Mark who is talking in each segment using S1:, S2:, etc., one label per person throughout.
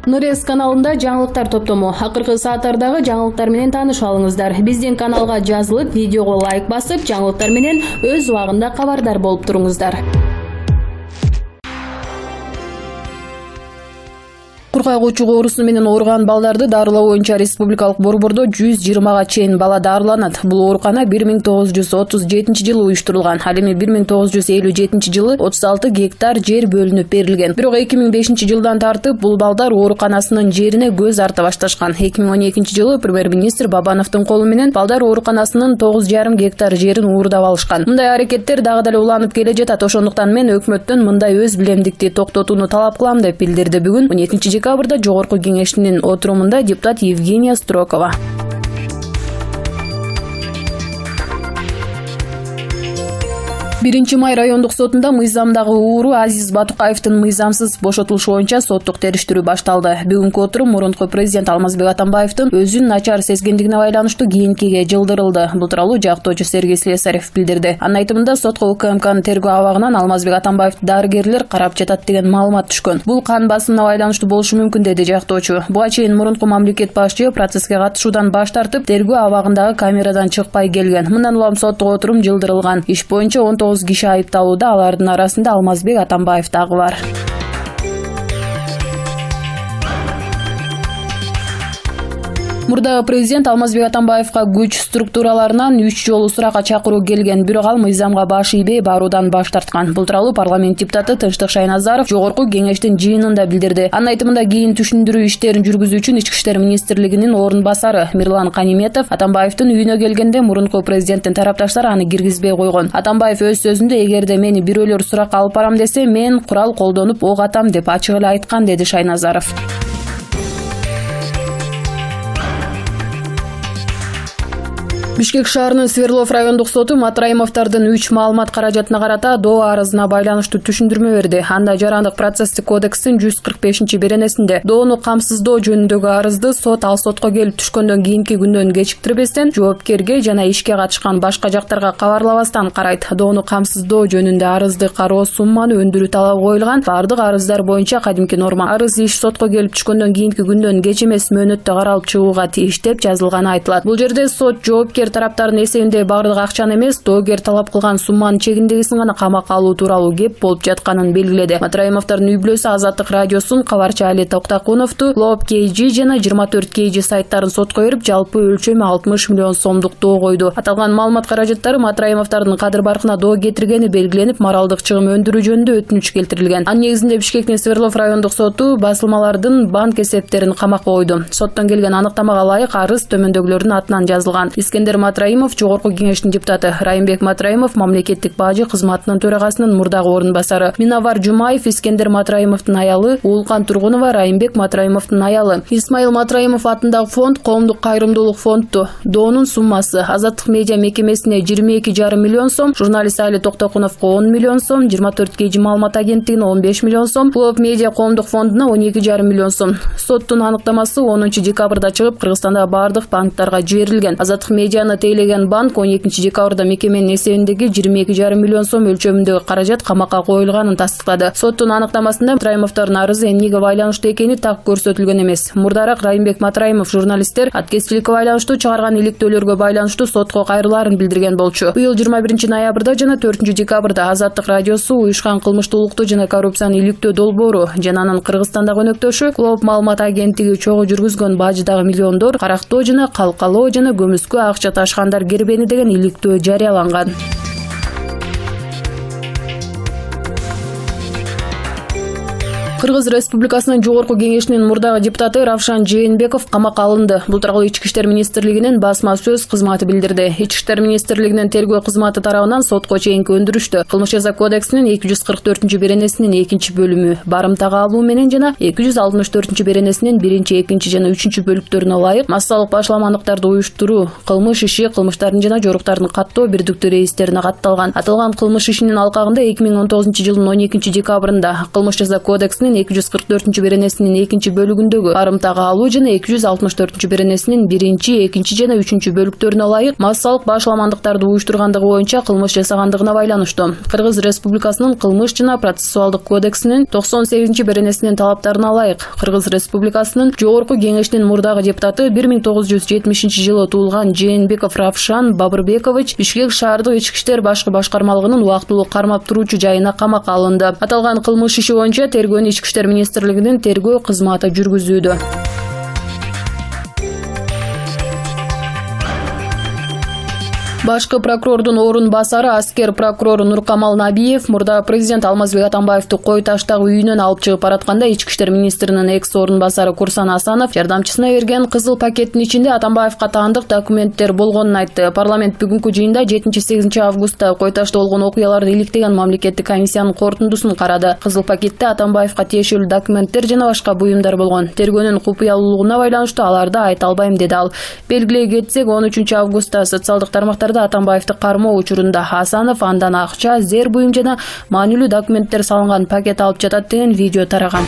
S1: Нурес каналында жаңылыктар топтому. Акыркы сааттардагы жаңылыктар менен таанышып алыңыздар. Биздин каналга жазылып, видеого лайк басып, жаңылыктар менен өз убагында кабардар болуп туруңуздар. Куркак учугу оорусу менен ооруган балдарды дарылоо боюнча республикалык борбордо 120га чейин бала дарыланат. Бул оорукана 1937 жылы уюштурулган. Ал эми 1957 жылы 36 гектар жер бөлүнүп берилген. Бирок 2005 жылдан тартып бул балдар ооруканасынын жерине көз арта башташкан. 2012 жылы премьер-министр Бабановдун колу менен балдар ооруканасынын 9,5 гектар жерин уурдап алышкан. Мындай аракеттер дагы деле уланып келе жатат. Ошондуктан мен өкмөттөн мындай өз билемдикти токтотууну талап кылам деп билдирди бүгүн 12 декабрда Жогорку кеңештин отурумунда депутат Евгения Строкова. Биринчи май райондук сотунда мыйзамдагы ууру Азиз Батукаевдин мыйзамсыз бошотулушу боюнча соттук териштирүү башталды. Бүгүнкү отурум мурунку президент Алмазбек Атамбаевдин өзүн начар сезгендигине байланыштуу кийинкиге жылдырылды. Бул тууралуу жактоочу Сергей Слесарев билдирди. Анын айтымында сотко УКМКнын тергөө абагынан Алмазбек Атамбаевди дарыгерлер карап жатат деген маалымат түшкөн. Бул кан басымына байланыштуу болушу мүмкүн, деди жактоочу. Буга чейин мурунку мамлекет башчы процесске катышуудан баш тартып, тергөө абагындагы камерадан чыкпай келген. Мындан улам соттук отурум жылдырылган. Иш боюнча 19 киши айыпталууда, алардын арасында Алмазбек Атамбаев дагы бар. Мурдагы президент Алмазбек Атамбаевга күч структураларынан 3 жолу суракка чакыруу келген, бирок ал мыйзамга баш ийбей баруудан баш тарткан. Бул тууралуу парламент депутаты Тынчтык Шайназаров Жогорку кеңештин жыйынында билдирди. Анын айтымында кийин түшүндүрүү иштерин жүргүзүү үчүн Ички иштер министрлигинин орун басары Мирлан Каниметов Атамбаевдин үйүнө келгенде мурунку президенттин тарапташтары аны киргизбей койгон. Атамбаев өз сөзүндө эгерде мени бирөөлөр суракка алып барам десе, мен курал колдонуп ок атам деп ачык эле айткан, деди Шайназаров. Бишкек шаарынын Свердлов райондук соту Матраимовдордун 3 маалымат каражатына карата доо арызына байланыштуу түшүндүрмө берди. Анда Жарандык процесстик кодекстин 145 беренесинде доону камсыздоо жөнүндөгү арызды ал сотко келип түшкөндөн кийинки күндөн кечиктирбестен жоопкерге жана ишке катышкан башка жактарга кабарлабастан карайт. Доону камсыздоо жөнүндө арызды кароо сумманы өндүрүү талабы коюлган. Бардык арыздар боюнча кадимки норма. Арыз иш сотко келип түшкөндөн кийинки күндөн кеч эмес мөөнөттө каралып чыгууга тийиш деп жазылганы айтылат. Бул жерде сот жоопкер тараптардын эсебинде бардык акчаны эмес, доогер талап кылган сумманын чегиндегисин гана камакка алуу тууралуу кеп болуп жатканын белгиледи. Матраимовдордун үй-бүлөсү Азаттык радиосунун кабарчы Али Токтакуновду Лоб KG жана 24 KG сайттарын сотко берип, жалпы өлчөмү 60 миллион сомдук доо койду. Аталган маалымат каражаттары Матраимовдордун кадыр баркына доо кетиргени белгиленип, моралдык чыгым өндүрүү жөнүндө өтүнүч келтирилген. Анын негизинде Бишкектин Свердлов райондук соту басылмалардын банк эсептерин камакка койду. Соттон келген аныктамага ылайык арыз төмөндөгүлөрдүн атынан жазылган. Искендер Матраимов Жогорку кеңештин депутаты, Райымбек Матраимов мамлекеттик бажы кызматынын төрагасынын мурдагы орун басары, Минавар Жумаев Искендер Матраимовдун аялы, Уулкан Тургунова Райымбек Матраимовдун аялы. Исмаил Матраимов атындагы фонд коомдук кайрымдуулук фонду. Доонун суммасы Азаттык медиа мекемесине 22,5 миллион сом, журналист Али Токтокуновго 10 миллион сом, 24 KG маалымат агенттигине 15 миллион сом, Клоп медиа коомдук фондуна 12,5 миллион сом. Соттун аныктамасы 10 декабрда чыгып, Кыргызстанда бардык банктарга жиберилген. Азаттык медианы тейлеген банк 12 декабрда мекеменин эсебиндеги 22,5 миллион сом өлчөмүндөгү каражат камакка коюлганын тастыктады. Соттун аныктамасында Матраимовдордун арызы эмнеге байланыштуу экени так көрсөтүлгөн эмес. Мурдараак Райымбек Матраимов журналисттер аткезчиликке байланыштуу чыгарган иликтөөлөргө байланыштуу сотко кайрылаарын билдирген болчу. Быйыл 21 ноябрда жана 4 декабрда Азаттык радиосу уюшкан кылмыштуулукту жана коррупцияны иликтөө долбоору жана анын Кыргызстандагы өнөктөшү Клоп маалымат агенттиги чогуу жүргүзгөн бажыдагы миллиондор карактоо жана калкалоо жана көмүскө акча ташкандар кербени деген иликтөө жарыяланган. Кыргыз Республикасынын Жогорку кеңешинин мурдагы депутаты Равшан Жээнбеков камакка алынды. Бул тууралуу Ички иштер министрлигинин басма сөз кызматы билдирди. Ички иштер министрлигинин тергөө кызматы тарабынан сотко чейинки өндүрүштө Кылмыш жаза кодексинин 244 беренесинин 2-бөлүмү барымтага алуу менен жана 264 беренесинин 1, 2 жана 3 бөлүктөрүнө ылайык массалык башламандыктарды уюштуруу, кылмыш иши, кылмыштардын жана жоруктардын каттоо бирдиктүү рейистерине катталган. Аталган кылмыш ишинин алкагында 2019 жылдын 12 декабрында Кылмыш жаза кодексинин кодексинин 244-беренесинин 2-бөлүгүндөгү карымтага алуу жана 264-беренесинин 1, 2 жана 3 бөлүктөрүнө ылайык массалык башаламандыктарды уюштургандыгы боюнча кылмыш жасагандыгына байланыштуу. Кыргыз Республикасынын кылмыш жана процессуалдык кодексинин 98-беренесинин талаптарына ылайык Кыргыз Республикасынын Жогорку Кеңешинин мурдагы депутаты 1970-жылы туулган Жээнбеков Равшан Бабырбекович Бишкек шаардык ички иштер башкы башкармалыгынын убактылуу кармап туруучу жайына камакка алынды. Аталган кылмыш иши боюнча тергөөнү Ички иштер министрлигинин тергөө кызматы жүргүзүүдө. Башкы прокурордун орун басары аскер прокурор Нуркамал Набиев мурда президент Алмазбек Атамбаевди кой таштагы үйүнөн алып чыгып баратканда Ички иштер министринин экс орун басары Курсан Асанов жардамчысына берген кызыл пакеттин ичинде Атамбаевга таандык документтер болгонун айтты. Парламент бүгүнкү жыйында 7-8 августта кой ташта болгон окуяларды иликтеген мамлекеттик комиссиянын корутундусун карады. Кызыл пакетте Атамбаевга тиешелүү документтер жана башка буюмдар болгон. Тергөөнүн купуялуулугуна байланыштуу аларды айта албайм деди ал. Белгилей кетсек, 13 августта социалдык тармактарда Атамбаевди кармоо учурунда Асанов андан акча, зер буюм жана маанилүү документтер салынган пакет алып жатат деген видео тараган.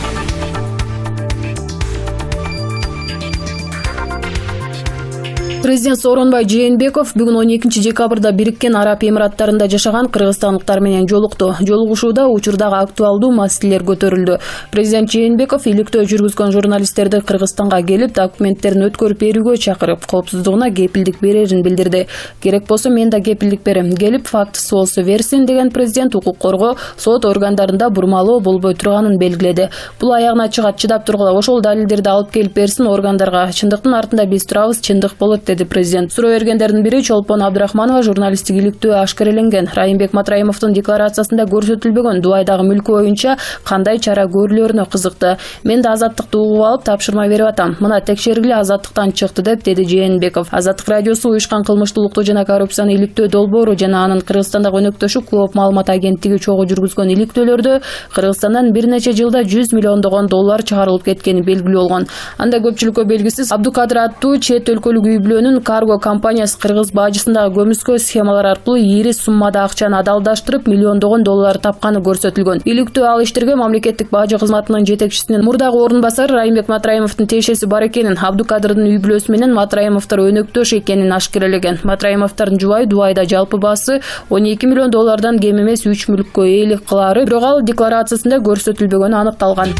S1: Президент Сооронбай Жээнбеков бүгүн 12 декабрда Бириккен Араб Эмираттарында жашаган кыргызстандыктар менен жолукту. Жолугушууда учурдагы актуалдуу маселелер көтөрүлдү. Президент Жээнбеков иликтөө жүргүзгөн журналисттерди Кыргызстанга келип, документтерин өткөрүп берүүгө чакырып, коопсуздугуна кепилдик берерин билдирди. Керек болсо мен да кепилдик берем. Келип фактысы болсо берсин деген президент укук коргоо сот органдарында бурмалоо болбой турганын белгиледи. Бул аягына чыгат, чыдап тургула, ошол далилдерди алып келип берсин органдарга. Чындыктын артында биз турабыз, чындык болот деди президент. Суроо бергендердин бири Чолпон Абдрахманова журналисттик иликтөө ашкереленген. Райымбек Матраимовдун декларациясында көрсөтүлбөгөн Дубайдагы мүлкү боюнча кандай чара көрүлөрүнө кызыкты. Мен да азаттыкты угуп алып тапшырма берип атам. Мына текшергиле, азаттыктан чыкты деди Жээнбеков. Азаттык радиосу уюшкан кылмыштуулукту жана коррупцияны иликтөө долбоору жана анын Кыргызстандагы өнөктөшү Клоп маалымат агенттиги чогуу жүргүзгөн иликтөөлөрдө Кыргызстандан бир нече жылда 100 миллиондогон доллар чыгарылып кеткени белгилүү болгон. Анда көпчүлүккө белгисиз Абдукадыр аттуу чет өлкөлүк үй-бүлөнүн карго компаниясы кыргыз бажысындагы көмүскө схемалар аркылуу ири суммада акчаны адалдаштырып миллиондогон доллар тапканы көрсөтүлгөн. Иликтөө ал иштерге мамлекеттик бажы кызматынын жетекчисинин мурдагы орун басары Райымбек Матраимовдун тиешеси бар экенин, Абдукадырдын үй-бүлөсү менен Матраимовдор өнөктөш экенин ашкерелеген. Матраимовдордун жубайы Дубайда жалпы баасы 12 миллион доллардан кем эмес 3 мүлккө ээлик кылаары, бирок ал декларациясында көрсөтүлбөгөнү аныкталган.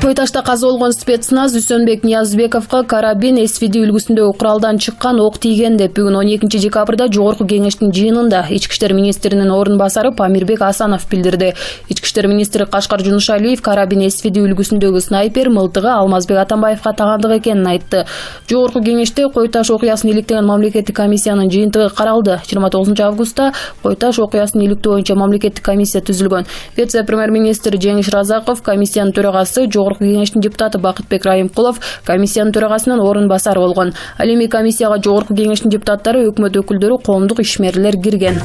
S1: Кой ташта каза болгон спецназ Үсөнбек Ниязбековго карабин SVD үлгүсүндөгү куралдан чыккан ок тийген деп бүгүн 12 декабрда Жогорку Кеңештин жыйынында Ички иштер министринин орун басары Памирбек Асанов билдирди. Ички иштер министри Кашкар Жунушалиев карабин SVD үлгүсүндөгү снайпер мылтыгы Алмазбек Атамбаевга тагандык экенин айтты. Жогорку Кеңеште Кой таш окуясын иликтеген мамлекеттик комиссиянын жыйынтыгы каралды. 29 августта Кой таш окуясын иликтөө боюнча мамлекеттик комиссия түзүлгөн. Вице-премьер-министр Жеңиш Разаков, комиссиянын төрагасы Жогорку Кеңештин депутаты Бакытбек Райымкулов комиссиянын төрагасынын орун басары болгон. Ал эми комиссияга Жогорку Кеңештин депутаттары, өкмөт өкүлдөрү, коомдук ишмерлер кирген.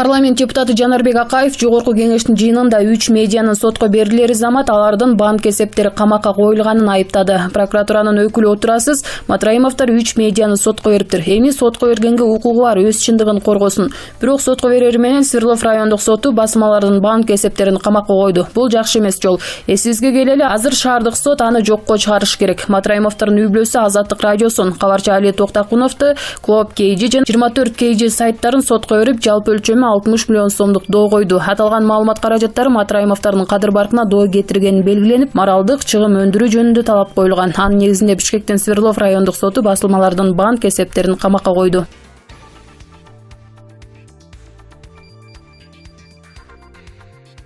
S1: Парламент депутаты Жанарбек Акаев Жогорку Кеңештин жыйынында 3 медианын сотко берилери замат алардын банк эсептери камакка коюлганын айыптады. Прокуратуранын өкүлү отурасыз Матраимовдор 3 медианы сотко бериптир. Эми сотко бергенге укугу бар, өз чындыгын коргосун. Бирок сотко берери менен Свердлов райондук соту басмалардын банк эсептерин камакка койду. Бул жакшы эмес жол. Эсибизге келели, азыр шаардык сот аны жокко чыгарыш керек. Матраимовдордун үй-бүлөсү Азаттык радиосун, кабарчы Али Токтакуновду, Клоп KG жана 24 KG сайттарын сотко берип, жалпы өлчөмү 60 миллион сомдук доо койду. Аталган маалымат каражаттары Матраимовдордун кадыр баркына доо кетиргени белгиленип, моралдык чыгым өндүрүү жөнүндө талап коюлган. Анын негизинде Бишкектин Свердлов райондук соту басылмалардын банк эсептерин камакка койду.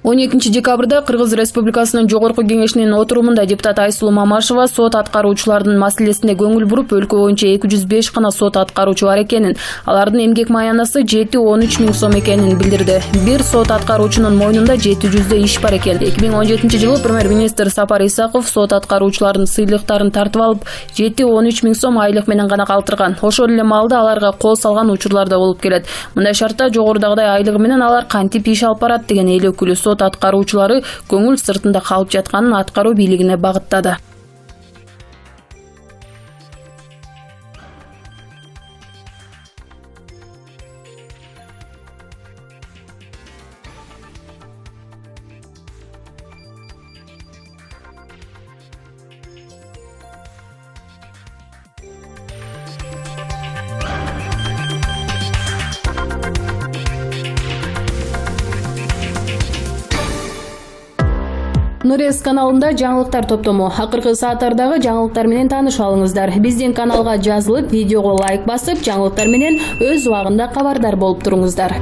S1: 12 декабрда Кыргыз Республикасынын Жогорку Кеңешинин отурумунда депутат Айсулуу Мамашева сот аткаруучулардын маселесине көңүл буруп, өлкө боюнча 205 гана сот аткаруучу бар экенин, алардын эмгек маянасы 7-13 миң сом экенин билдирди. Бир сот аткаруучунун мойнунда 700 иш бар экен. 2017 жылы премьер-министр Сапар Исаков сот аткаруучулардын сыйлыктарын тартып алып, 7-13 миң сом айлык менен гана калтырган. Ошол эле маалда аларга кол салган учурлар да болуп келет. Мындай шартта жогорудагыдай айлыгы менен алар кантип иш алып барат деген эл өкүлү сот аткаруучулары көңүл сыртында калып жатканын аткаруу бийлигине багыттады. Нурес каналында жаңылыктар топтому. Акыркы сааттардагы жаңылыктар менен тааныша алыңыздар. Биздин каналга жазылып, видеого лайк басып, жаңылыктар менен өз убагында кабардар болуп туруңуздар.